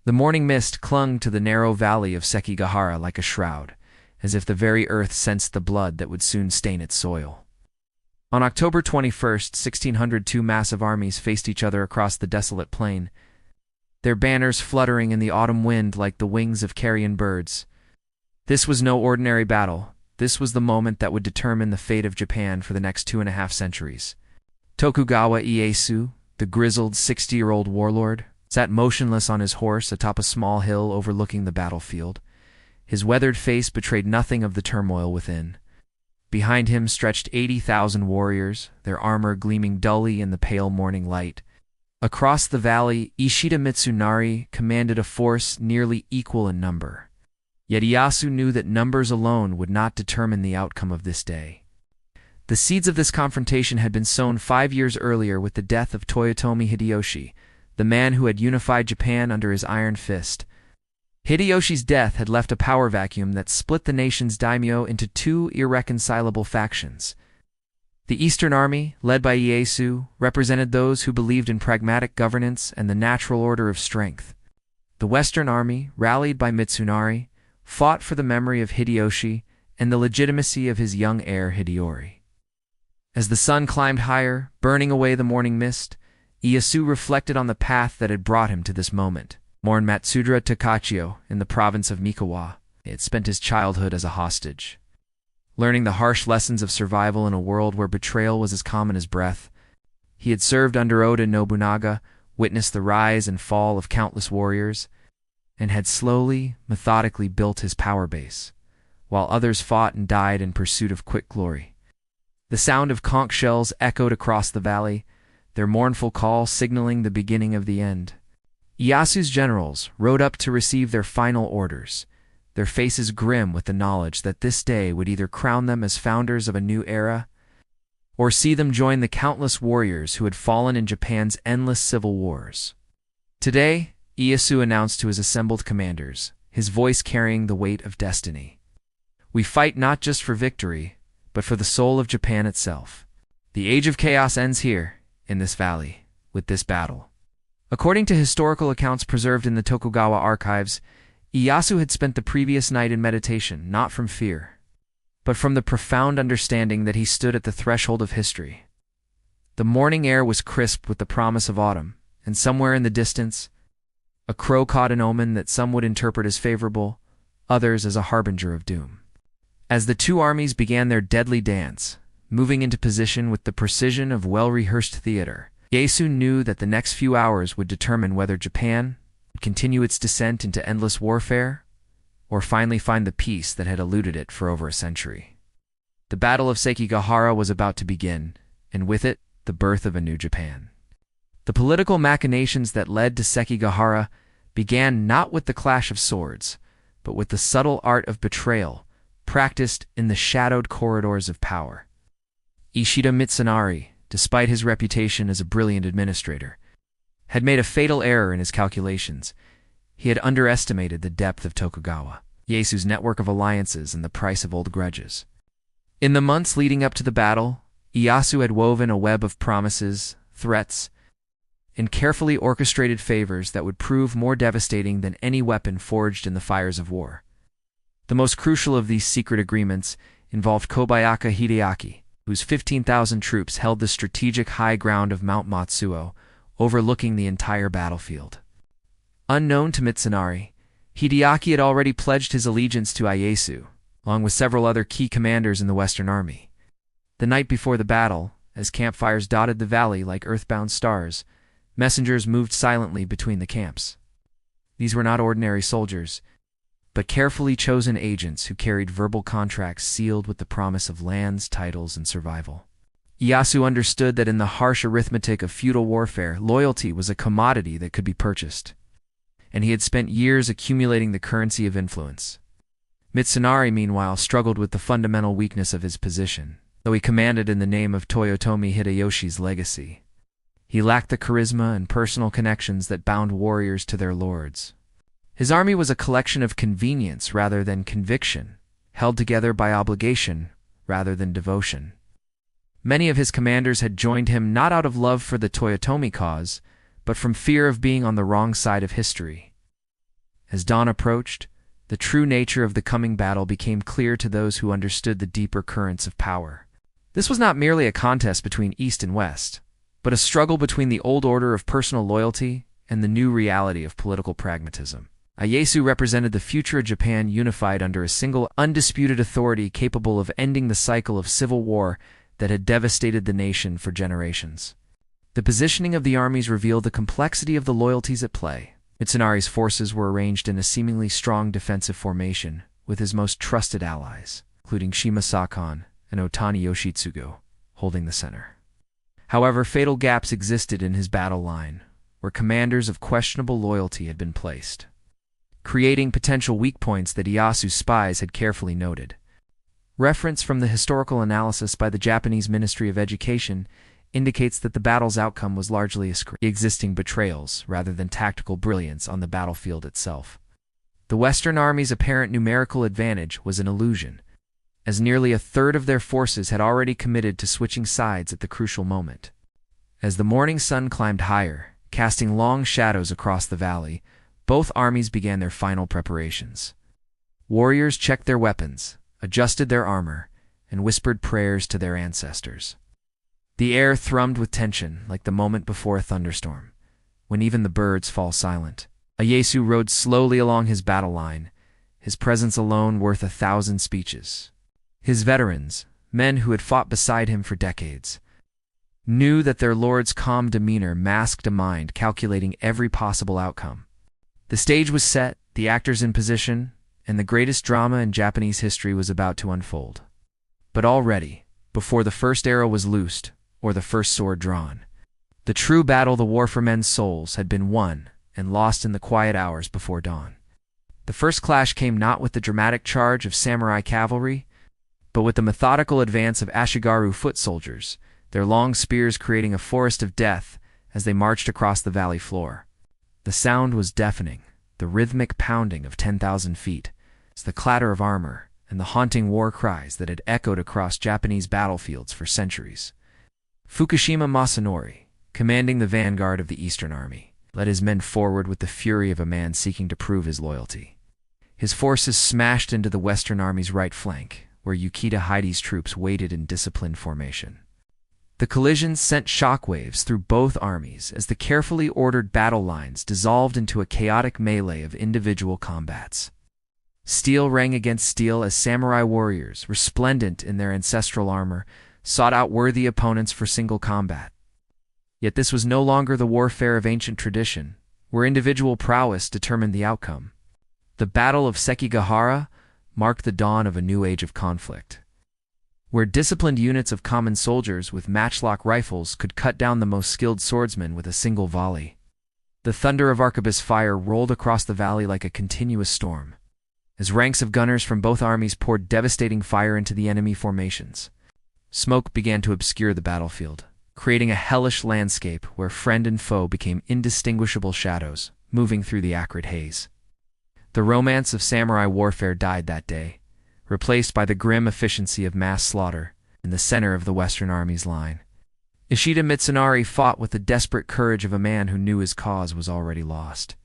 The morning mist clung to the narrow valley of Sekigahara like a shroud, as if the very earth sensed the blood that would soon stain its soil. On October 21st, 1600, two massive armies faced each other across the desolate plain, their banners fluttering in the autumn wind like the wings of carrion birds. This was no ordinary battle. This was the moment that would determine the fate of Japan for the next 2.5 centuries. Tokugawa Ieyasu, the grizzled 60-year-old warlord, sat motionless on his horse atop a small hill overlooking the battlefield. His weathered face betrayed nothing of the turmoil within. Behind him stretched 80,000 warriors, their armor gleaming dully in the pale morning light. Across the valley, Ishida Mitsunari commanded a force nearly equal in number. Yet Ieyasu knew that numbers alone would not determine the outcome of this day. The seeds of this confrontation had been sown 5 years earlier with the death of Toyotomi Hideyoshi, the man who had unified Japan under his iron fist. Hideyoshi's death had left a power vacuum that split the nation's daimyo into two irreconcilable factions. The Eastern Army, led by Ieyasu, represented those who believed in pragmatic governance and the natural order of strength. The Western Army, rallied by Mitsunari, fought for the memory of Hideyoshi and the legitimacy of his young heir Hideyori. As the sun climbed higher, burning away the morning mist, Ieyasu reflected on the path that had brought him to this moment. Born Matsudra Takachio in the province of Mikawa, he had spent his childhood as a hostage. Learning the harsh lessons of survival in a world where betrayal was as common as breath, he had served under Oda Nobunaga, witnessed the rise and fall of countless warriors, and had slowly, methodically built his power base, while others fought and died in pursuit of quick glory. The sound of conch shells echoed across the valley, their mournful call signaling the beginning of the end. Ieyasu's generals rode up to receive their final orders, their faces grim with the knowledge that this day would either crown them as founders of a new era or see them join the countless warriors who had fallen in Japan's endless civil wars. Today, Ieyasu announced to his assembled commanders, his voice carrying the weight of destiny. We fight not just for victory, but for the soul of Japan itself. The age of chaos ends here, in this valley, with this battle. According to historical accounts preserved in the Tokugawa archives, Ieyasu had spent the previous night in meditation, not from fear, but from the profound understanding that he stood at the threshold of history. The morning air was crisp with the promise of autumn, and somewhere in the distance, a crow caught an omen that some would interpret as favorable, others as a harbinger of doom. As the two armies began their deadly dance, moving into position with the precision of well-rehearsed theater, Ieyasu knew that the next few hours would determine whether Japan would continue its descent into endless warfare or finally find the peace that had eluded it for over a century. The Battle of Sekigahara was about to begin, and with it, the birth of a new Japan. The political machinations that led to Sekigahara began not with the clash of swords, but with the subtle art of betrayal practiced in the shadowed corridors of power. Ishida Mitsunari, despite his reputation as a brilliant administrator, had made a fatal error in his calculations. He had underestimated the depth of Tokugawa Ieyasu's network of alliances and the price of old grudges. In the months leading up to the battle, Ieyasu had woven a web of promises, threats, and carefully orchestrated favors that would prove more devastating than any weapon forged in the fires of war. The most crucial of these secret agreements involved Kobayaka Hideaki, whose 15,000 troops held the strategic high ground of Mount Matsuo, overlooking the entire battlefield. Unknown to Mitsunari, Hideaki had already pledged his allegiance to Ieyasu, along with several other key commanders in the Western Army. The night before the battle, as campfires dotted the valley like earthbound stars, messengers moved silently between the camps. These were not ordinary soldiers, but carefully chosen agents who carried verbal contracts sealed with the promise of lands, titles, and survival. Ieyasu understood that in the harsh arithmetic of feudal warfare, loyalty was a commodity that could be purchased, and he had spent years accumulating the currency of influence. Mitsunari, meanwhile, struggled with the fundamental weakness of his position. Though he commanded in the name of Toyotomi Hideyoshi's legacy, he lacked the charisma and personal connections that bound warriors to their lords. His army was a collection of convenience rather than conviction, held together by obligation rather than devotion. Many of his commanders had joined him not out of love for the Toyotomi cause, but from fear of being on the wrong side of history. As dawn approached, the true nature of the coming battle became clear to those who understood the deeper currents of power. This was not merely a contest between East and West, but a struggle between the old order of personal loyalty and the new reality of political pragmatism. Ieyasu represented the future of Japan unified under a single, undisputed authority capable of ending the cycle of civil war that had devastated the nation for generations. The positioning of the armies revealed the complexity of the loyalties at play. Mitsunari's forces were arranged in a seemingly strong defensive formation, with his most trusted allies, including Shima Sakon and Otani Yoshitsugu, holding the center. However, fatal gaps existed in his battle line, where commanders of questionable loyalty had been placed, creating potential weak points that Ieyasu's spies had carefully noted. Reference from the historical analysis by the Japanese Ministry of Education indicates that the battle's outcome was largely ascribed to existing betrayals rather than tactical brilliance on the battlefield itself. The Western Army's apparent numerical advantage was an illusion, as nearly a third of their forces had already committed to switching sides at the crucial moment. As the morning sun climbed higher, casting long shadows across the valley, both armies began their final preparations. Warriors checked their weapons, adjusted their armor, and whispered prayers to their ancestors. The air thrummed with tension like the moment before a thunderstorm, when even the birds fall silent. Ieyasu rode slowly along his battle line, his presence alone worth 1,000 speeches. His veterans, men who had fought beside him for decades, knew that their lord's calm demeanor masked a mind calculating every possible outcome. The stage was set, the actors in position, and the greatest drama in Japanese history was about to unfold. But already, before the first arrow was loosed, or the first sword drawn, the true battle, the war for men's souls, had been won and lost in the quiet hours before dawn. The first clash came not with the dramatic charge of samurai cavalry, but with the methodical advance of Ashigaru foot soldiers, their long spears creating a forest of death as they marched across the valley floor. The sound was deafening, the rhythmic pounding of 10,000 feet, the clatter of armor, and the haunting war cries that had echoed across Japanese battlefields for centuries. Fukushima Masanori, commanding the vanguard of the Eastern Army, led his men forward with the fury of a man seeking to prove his loyalty. His forces smashed into the Western Army's right flank, where Yukita Heidi's troops waited in disciplined formation. The collisions sent shockwaves through both armies as the carefully ordered battle lines dissolved into a chaotic melee of individual combats. Steel rang against steel as samurai warriors, resplendent in their ancestral armor, sought out worthy opponents for single combat. Yet this was no longer the warfare of ancient tradition, where individual prowess determined the outcome. The Battle of Sekigahara marked the dawn of a new age of conflict, where disciplined units of common soldiers with matchlock rifles could cut down the most skilled swordsmen with a single volley. The thunder of arquebus fire rolled across the valley like a continuous storm, as ranks of gunners from both armies poured devastating fire into the enemy formations. Smoke began to obscure the battlefield, creating a hellish landscape where friend and foe became indistinguishable shadows, moving through the acrid haze. The romance of samurai warfare died that day, replaced by the grim efficiency of mass slaughter in the center of the Western Army's line. Ishida Mitsunari fought with the desperate courage of a man who knew his cause was already lost.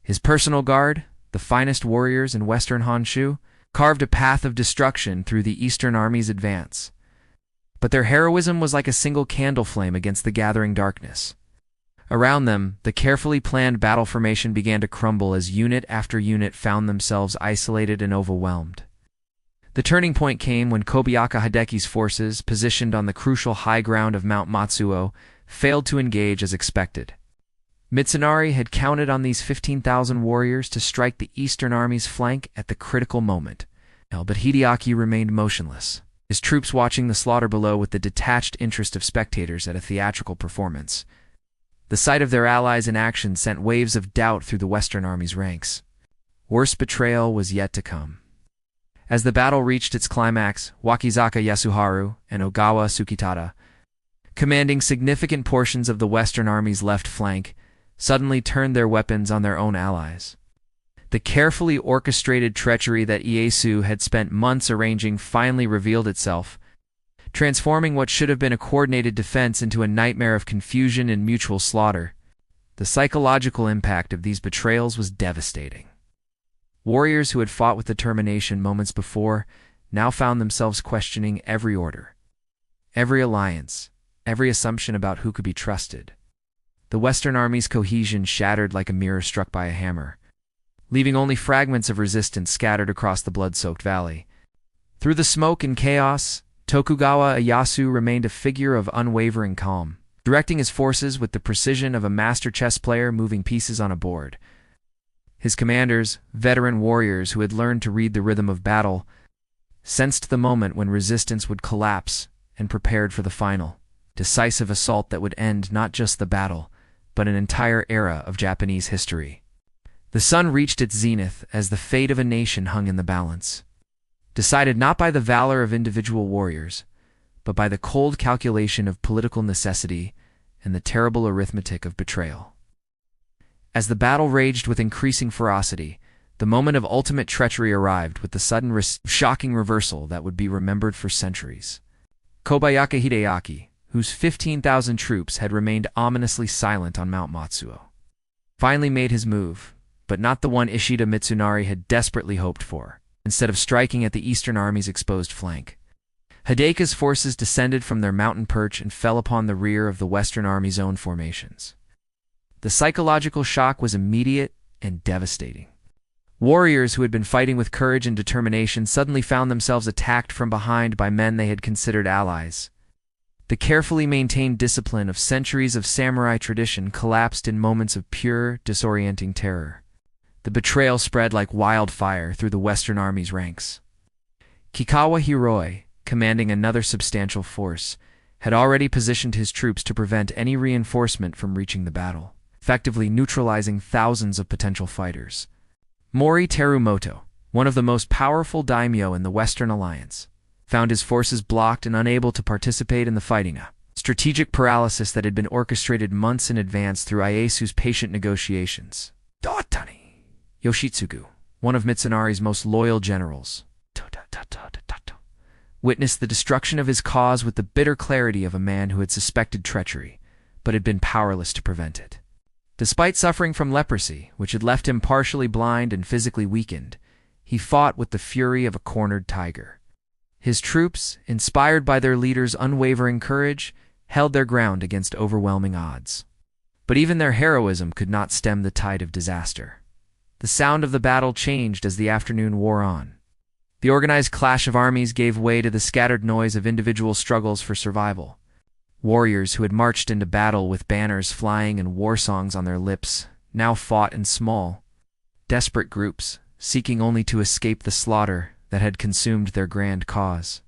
His personal guard, the finest warriors in Western Honshu, carved a path of destruction through the Eastern Army's advance. But their heroism was like a single candle flame against the gathering darkness. Around them, the carefully planned battle formation began to crumble as unit after unit found themselves isolated and overwhelmed. The turning point came when Kobayaka Hideki's forces, positioned on the crucial high ground of Mount Matsuo, failed to engage as expected. Mitsunari had counted on these 15,000 warriors to strike the Eastern Army's flank at the critical moment, but Hideaki remained motionless, his troops watching the slaughter below with the detached interest of spectators at a theatrical performance. The sight of their allies in action sent waves of doubt through the Western Army's ranks. Worse betrayal was yet to come. As the battle reached its climax, Wakizaka Yasuharu and Ogawa Tsukitada, commanding significant portions of the Western Army's left flank, suddenly turned their weapons on their own allies. The carefully orchestrated treachery that Ieyasu had spent months arranging finally revealed itself, transforming what should have been a coordinated defense into a nightmare of confusion and mutual slaughter. The psychological impact of these betrayals was devastating. Warriors who had fought with determination moments before now found themselves questioning every order, every alliance, every assumption about who could be trusted. The Western Army's cohesion shattered like a mirror struck by a hammer, leaving only fragments of resistance scattered across the blood-soaked valley. Through the smoke and chaos, Tokugawa Ieyasu remained a figure of unwavering calm, directing his forces with the precision of a master chess player moving pieces on a board. His commanders, veteran warriors who had learned to read the rhythm of battle, sensed the moment when resistance would collapse and prepared for the final, decisive assault that would end not just the battle, but an entire era of Japanese history. The sun reached its zenith as the fate of a nation hung in the balance, decided not by the valor of individual warriors, but by the cold calculation of political necessity and the terrible arithmetic of betrayal. As the battle raged with increasing ferocity, the moment of ultimate treachery arrived with the sudden shocking reversal that would be remembered for centuries. Kobayaka Hideaki, whose 15,000 troops had remained ominously silent on Mount Matsuo, finally made his move, but not the one Ishida Mitsunari had desperately hoped for. Instead of striking at the Eastern Army's exposed flank, Hideaka's forces descended from their mountain perch and fell upon the rear of the Western Army's own formations. The psychological shock was immediate and devastating. Warriors who had been fighting with courage and determination suddenly found themselves attacked from behind by men they had considered allies. The carefully maintained discipline of centuries of samurai tradition collapsed in moments of pure, disorienting terror. The betrayal spread like wildfire through the Western Army's ranks. Kikawa Hiroi, commanding another substantial force, had already positioned his troops to prevent any reinforcement from reaching the battle, effectively neutralizing thousands of potential fighters. Mori Terumoto, one of the most powerful daimyo in the Western Alliance, found his forces blocked and unable to participate in the fighting, a strategic paralysis that had been orchestrated months in advance through Ieyasu's patient negotiations. Dotani Yoshitsugu, one of Mitsunari's most loyal generals, witnessed the destruction of his cause with the bitter clarity of a man who had suspected treachery, but had been powerless to prevent it. Despite suffering from leprosy, which had left him partially blind and physically weakened, he fought with the fury of a cornered tiger. His troops, inspired by their leader's unwavering courage, held their ground against overwhelming odds. But even their heroism could not stem the tide of disaster. The sound of the battle changed as the afternoon wore on. The organized clash of armies gave way to the scattered noise of individual struggles for survival. Warriors who had marched into battle with banners flying and war songs on their lips now fought in small, desperate groups, seeking only to escape the slaughter that had consumed their grand cause.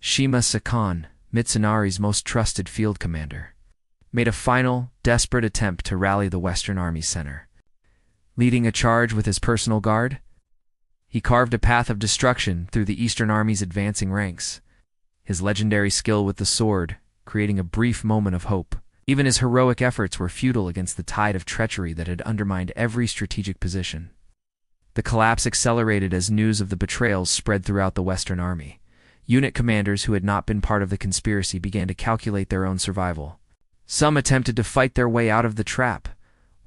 Shima Sakan, Mitsunari's most trusted field commander, made a final, desperate attempt to rally the Western Army's center. Leading a charge with his personal guard, he carved a path of destruction through the Eastern Army's advancing ranks, his legendary skill with the sword creating a brief moment of hope. Even his heroic efforts were futile against the tide of treachery that had undermined every strategic position. The collapse accelerated as news of the betrayals spread throughout the Western Army. Unit commanders who had not been part of the conspiracy began to calculate their own survival. Some attempted to fight their way out of the trap,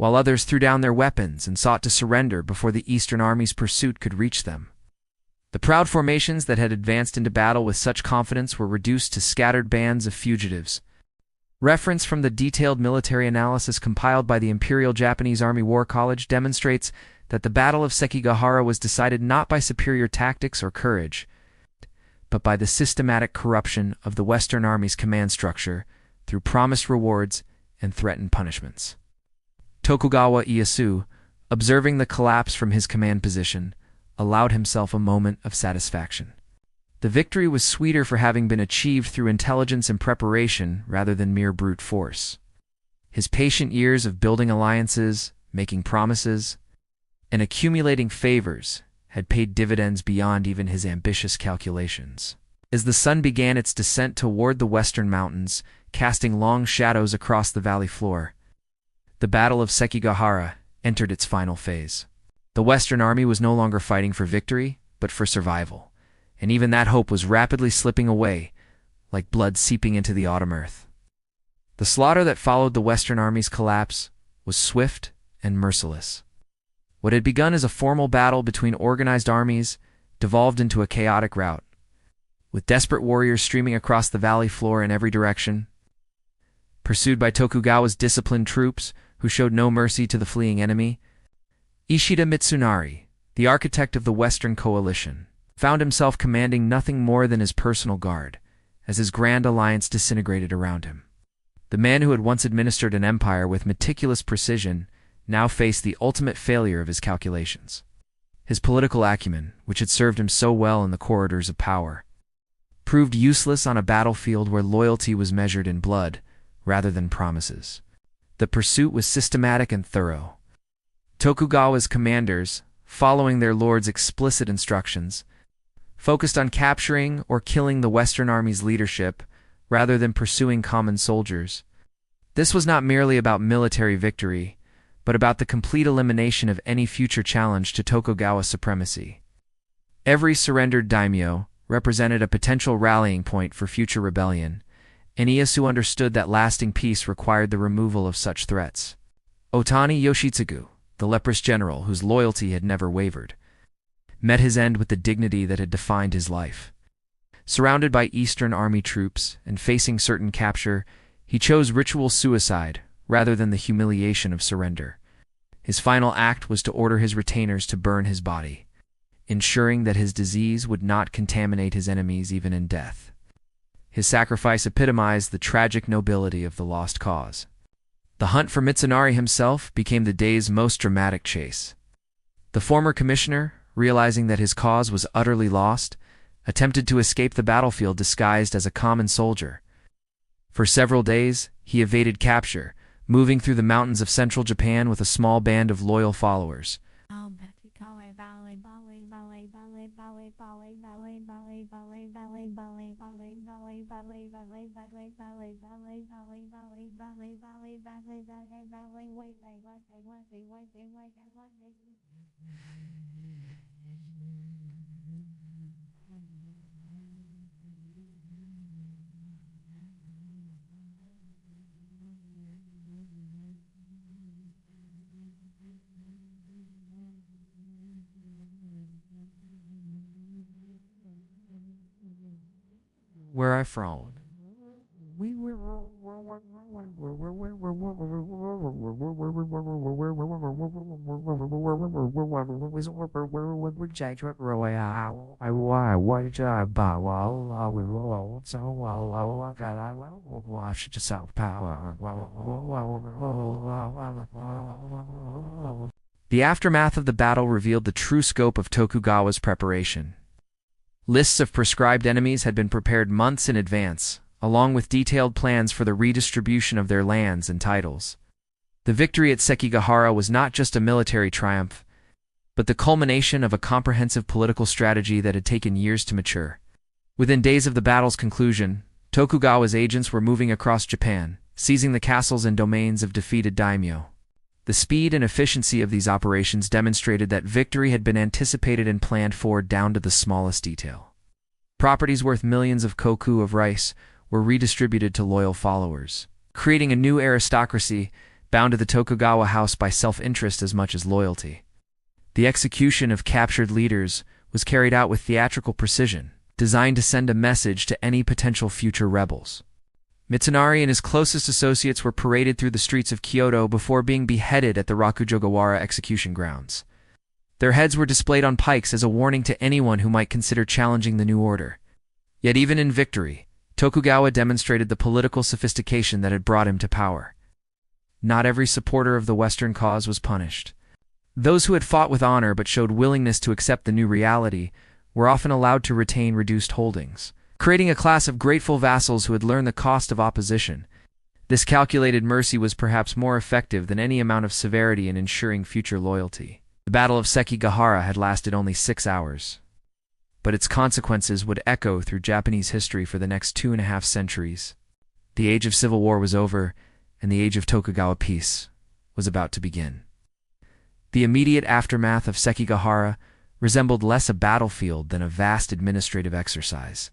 while others threw down their weapons and sought to surrender before the Eastern Army's pursuit could reach them. The proud formations that had advanced into battle with such confidence were reduced to scattered bands of fugitives. Reference from the detailed military analysis compiled by the Imperial Japanese Army War College demonstrates that the Battle of Sekigahara was decided not by superior tactics or courage, but by the systematic corruption of the Western Army's command structure through promised rewards and threatened punishments. Tokugawa Ieyasu, observing the collapse from his command position, allowed himself a moment of satisfaction. The victory was sweeter for having been achieved through intelligence and preparation rather than mere brute force. His patient years of building alliances, making promises, and accumulating favors had paid dividends beyond even his ambitious calculations. As the sun began its descent toward the western mountains, casting long shadows across the valley floor, the Battle of Sekigahara entered its final phase. The Western Army was no longer fighting for victory, but for survival, and even that hope was rapidly slipping away, like blood seeping into the autumn earth. The slaughter that followed the Western Army's collapse was swift and merciless. What had begun as a formal battle between organized armies devolved into a chaotic rout, with desperate warriors streaming across the valley floor in every direction. Pursued by Tokugawa's disciplined troops, who showed no mercy to the fleeing enemy, Ishida Mitsunari, the architect of the Western coalition, found himself commanding nothing more than his personal guard, as his grand alliance disintegrated around him. The man who had once administered an empire with meticulous precision now faced the ultimate failure of his calculations. His political acumen, which had served him so well in the corridors of power, proved useless on a battlefield where loyalty was measured in blood rather than promises. The pursuit was systematic and thorough. Tokugawa's commanders, following their lord's explicit instructions, focused on capturing or killing the Western Army's leadership rather than pursuing common soldiers. This was not merely about military victory, but about the complete elimination of any future challenge to Tokugawa supremacy. Every surrendered daimyo represented a potential rallying point for future rebellion, and Ieyasu understood that lasting peace required the removal of such threats. Otani Yoshitsugu, the leprous general whose loyalty had never wavered, met his end with the dignity that had defined his life. Surrounded by Eastern Army troops and facing certain capture, he chose ritual suicide rather than the humiliation of surrender. His final act was to order his retainers to burn his body, ensuring that his disease would not contaminate his enemies even in death. His sacrifice epitomized the tragic nobility of the lost cause. The hunt for Mitsunari himself became the day's most dramatic chase. The former commissioner, realizing that his cause was utterly lost, attempted to escape the battlefield disguised as a common soldier. For several days, he evaded capture, moving through the mountains of central Japan with a small band of loyal followers. Where I from? The aftermath of the battle revealed the true scope of Tokugawa's preparation. Lists of proscribed enemies had been prepared months in advance, along with detailed plans for the redistribution of their lands and titles. The victory at Sekigahara was not just a military triumph, but the culmination of a comprehensive political strategy that had taken years to mature. Within days of the battle's conclusion, Tokugawa's agents were moving across Japan, seizing the castles and domains of defeated daimyo. The speed and efficiency of these operations demonstrated that victory had been anticipated and planned for down to the smallest detail. Properties worth millions of koku of rice were redistributed to loyal followers, creating a new aristocracy bound to the Tokugawa house by self-interest as much as loyalty. The execution of captured leaders was carried out with theatrical precision, designed to send a message to any potential future rebels. Mitsunari and his closest associates were paraded through the streets of Kyoto before being beheaded at the Rakujogawara execution grounds. Their heads were displayed on pikes as a warning to anyone who might consider challenging the new order. Yet even in victory, Tokugawa demonstrated the political sophistication that had brought him to power. Not every supporter of the Western cause was punished. Those who had fought with honor but showed willingness to accept the new reality were often allowed to retain reduced holdings, creating a class of grateful vassals who had learned the cost of opposition. This calculated mercy was perhaps more effective than any amount of severity in ensuring future loyalty. The Battle of Sekigahara had lasted only 6 hours, but its consequences would echo through Japanese history for the next 2.5 centuries. The age of civil war was over, and the age of Tokugawa peace was about to begin. The immediate aftermath of Sekigahara resembled less a battlefield than a vast administrative exercise.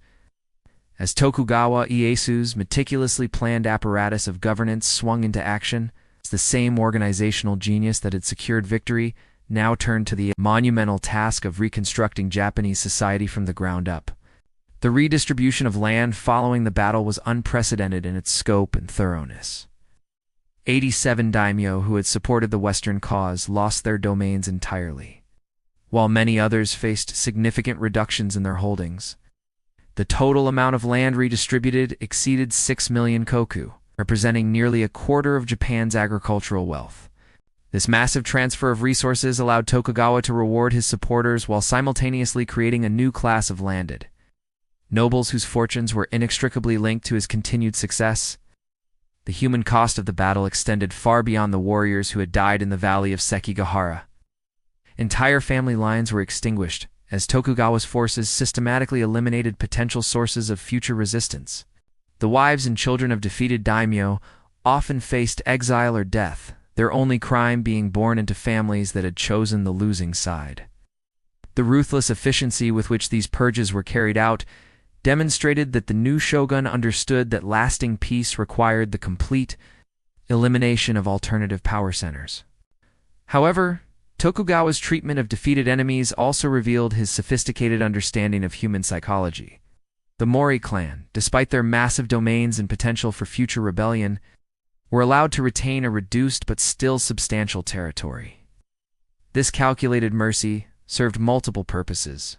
As Tokugawa Ieyasu's meticulously planned apparatus of governance swung into action, the same organizational genius that had secured victory now turned to the monumental task of reconstructing Japanese society from the ground up. The redistribution of land following the battle was unprecedented in its scope and thoroughness. 87 daimyo who had supported the Western cause lost their domains entirely, while many others faced significant reductions in their holdings. The total amount of land redistributed exceeded 6 million koku, representing nearly a quarter of Japan's agricultural wealth. This massive transfer of resources allowed Tokugawa to reward his supporters while simultaneously creating a new class of landed nobles whose fortunes were inextricably linked to his continued success. The human cost of the battle extended far beyond the warriors who had died in the valley of Sekigahara. Entire family lines were extinguished, as Tokugawa's forces systematically eliminated potential sources of future resistance. The wives and children of defeated daimyo often faced exile or death, their only crime being born into families that had chosen the losing side. The ruthless efficiency with which these purges were carried out demonstrated that the new shogun understood that lasting peace required the complete elimination of alternative power centers. However, Tokugawa's treatment of defeated enemies also revealed his sophisticated understanding of human psychology. The Mori clan, despite their massive domains and potential for future rebellion, were allowed to retain a reduced but still substantial territory. This calculated mercy served multiple purposes.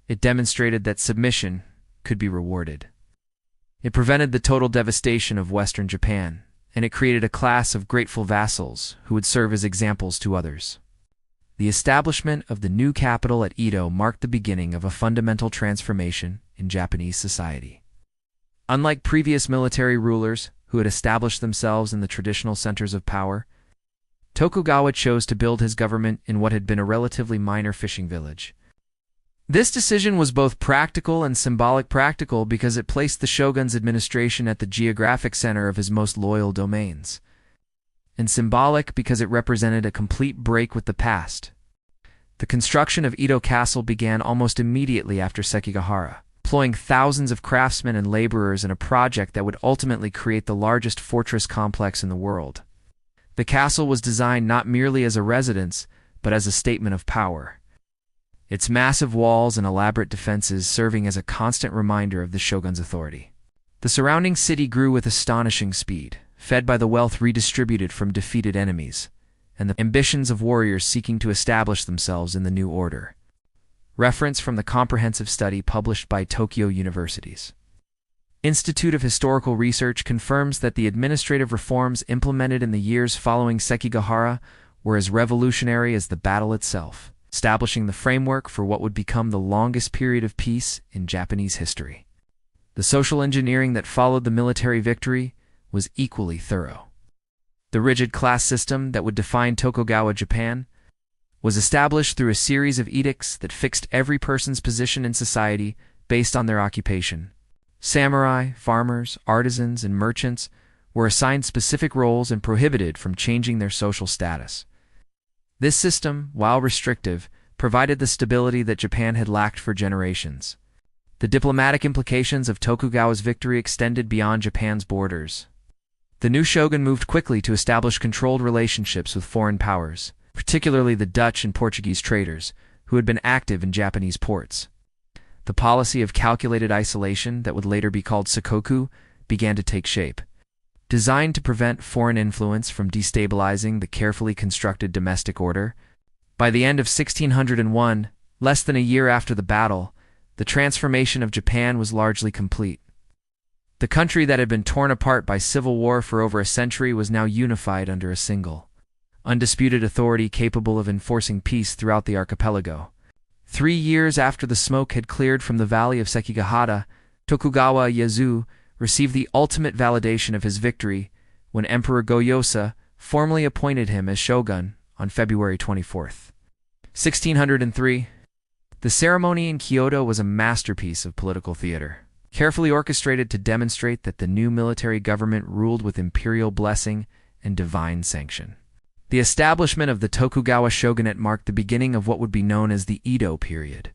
It demonstrated that submission could be rewarded. It prevented the total devastation of Western Japan, and it created a class of grateful vassals who would serve as examples to others. The establishment of the new capital at Edo marked the beginning of a fundamental transformation in Japanese society. Unlike previous military rulers who had established themselves in the traditional centers of power, Tokugawa chose to build his government in what had been a relatively minor fishing village. This decision was both practical and symbolic. Practical because it placed the shogun's administration at the geographic center of his most loyal domains, and symbolic because it represented a complete break with the past. The construction of Edo Castle began almost immediately after Sekigahara, employing thousands of craftsmen and laborers in a project that would ultimately create the largest fortress complex in the world. The castle was designed not merely as a residence, but as a statement of power, its massive walls and elaborate defenses serving as a constant reminder of the shogun's authority. The surrounding city grew with astonishing speed, fed by the wealth redistributed from defeated enemies, and the ambitions of warriors seeking to establish themselves in the new order. Reference from the comprehensive study published by Tokyo University's Institute of Historical Research confirms that the administrative reforms implemented in the years following Sekigahara were as revolutionary as the battle itself, establishing the framework for what would become the longest period of peace in Japanese history. The social engineering that followed the military victory was equally thorough. The rigid class system that would define Tokugawa Japan was established through a series of edicts that fixed every person's position in society based on their occupation. Samurai, farmers, artisans, and merchants were assigned specific roles and prohibited from changing their social status. This system, while restrictive, provided the stability that Japan had lacked for generations. The diplomatic implications of Tokugawa's victory extended beyond Japan's borders. The new shogun moved quickly to establish controlled relationships with foreign powers, particularly the Dutch and Portuguese traders, who had been active in Japanese ports. The policy of calculated isolation that would later be called Sakoku began to take shape. Designed to prevent foreign influence from destabilizing the carefully constructed domestic order, by the end of 1601, less than a year after the battle, the transformation of Japan was largely complete. The country that had been torn apart by civil war for over a century was now unified under a single, undisputed authority capable of enforcing peace throughout the archipelago. 3 years after the smoke had cleared from the valley of Sekigahara, Tokugawa Ieyasu received the ultimate validation of his victory when Emperor Go-Yosa formally appointed him as shogun on February 24, 1603. The ceremony in Kyoto was a masterpiece of political theater, carefully orchestrated to demonstrate that the new military government ruled with imperial blessing and divine sanction. The establishment of the Tokugawa shogunate marked the beginning of what would be known as the Edo period,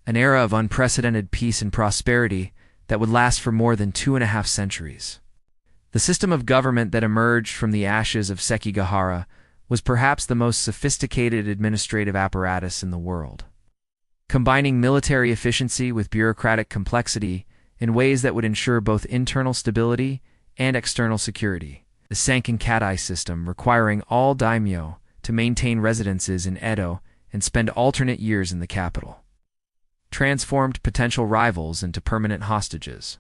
an era of unprecedented peace and prosperity that would last for more than 2.5 centuries. The system of government that emerged from the ashes of Sekigahara was perhaps the most sophisticated administrative apparatus in the world, combining military efficiency with bureaucratic complexity in ways that would ensure both internal stability and external security. The Sankin-Katai system, requiring all daimyo to maintain residences in Edo and spend alternate years in the capital, transformed potential rivals into permanent hostages.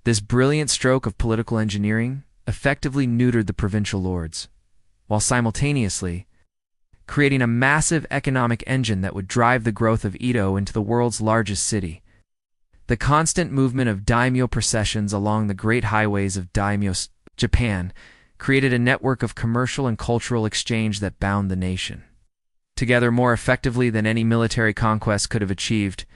This brilliant stroke of political engineering effectively neutered the provincial lords, while simultaneously creating a massive economic engine that would drive the growth of Edo into the world's largest city. The constant movement of daimyo processions along the great highways of daimyo Japan created a network of commercial and cultural exchange that bound the nation together more effectively than any military conquest could have achieved.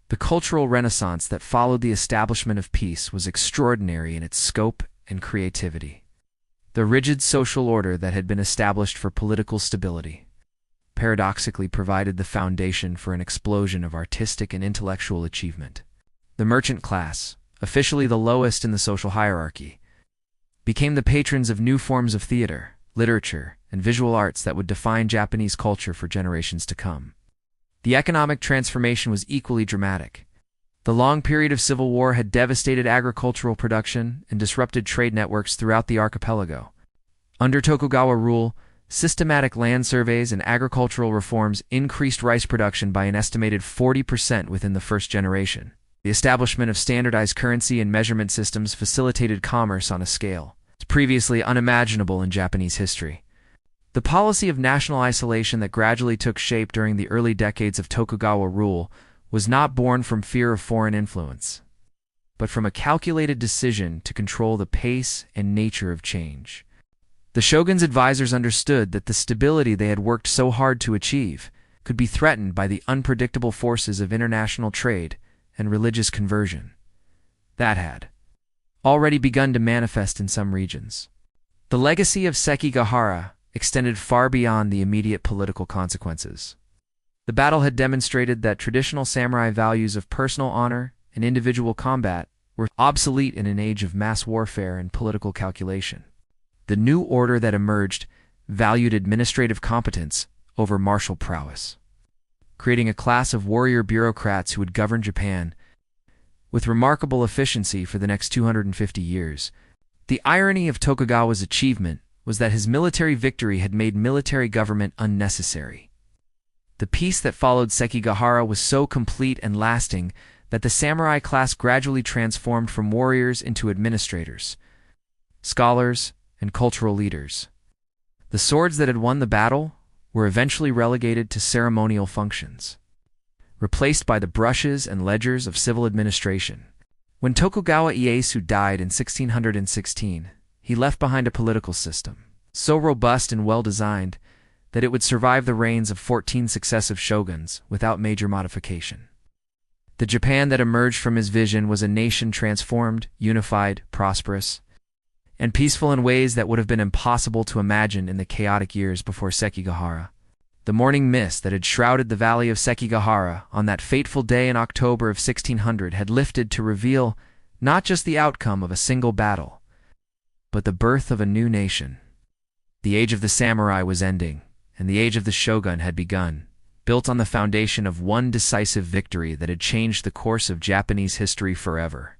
The cultural renaissance that followed the establishment of peace was extraordinary in its scope and creativity. The rigid social order that had been established for political stability paradoxically provided the foundation for an explosion of artistic and intellectual achievement. The merchant class, officially the lowest in the social hierarchy, became the patrons of new forms of theater, literature, and visual arts that would define Japanese culture for generations to come. The economic transformation was equally dramatic. The long period of civil war had devastated agricultural production and disrupted trade networks throughout the archipelago. Under Tokugawa rule, systematic land surveys and agricultural reforms increased rice production by an estimated 40% within the first generation. The establishment of standardized currency and measurement systems facilitated commerce on a scale previously unimaginable in Japanese history. The policy of national isolation that gradually took shape during the early decades of Tokugawa rule was not born from fear of foreign influence, but from a calculated decision to control the pace and nature of change. The shogun's advisors understood that the stability they had worked so hard to achieve could be threatened by the unpredictable forces of international trade and religious conversion that had already begun to manifest in some regions. The legacy of Sekigahara extended far beyond the immediate political consequences. The battle had demonstrated that traditional samurai values of personal honor and individual combat were obsolete in an age of mass warfare and political calculation. The new order that emerged valued administrative competence over martial prowess, creating a class of warrior bureaucrats who would govern Japan with remarkable efficiency for the next 250 years. The irony of Tokugawa's achievement was that his military victory had made military government unnecessary. The peace that followed Sekigahara was so complete and lasting that the samurai class gradually transformed from warriors into administrators, scholars, and cultural leaders. The swords that had won the battle were eventually relegated to ceremonial functions, replaced by the brushes and ledgers of civil administration. When Tokugawa Ieyasu died in 1616, he left behind a political system so robust and well-designed that it would survive the reigns of 14 successive shoguns without major modification. The Japan that emerged from his vision was a nation transformed, unified, prosperous, and peaceful in ways that would have been impossible to imagine in the chaotic years before Sekigahara. The morning mist that had shrouded the valley of Sekigahara on that fateful day in October of 1600 had lifted to reveal not just the outcome of a single battle, but the birth of a new nation. The age of the samurai was ending, and the age of the shogun had begun, built on the foundation of one decisive victory that had changed the course of Japanese history forever.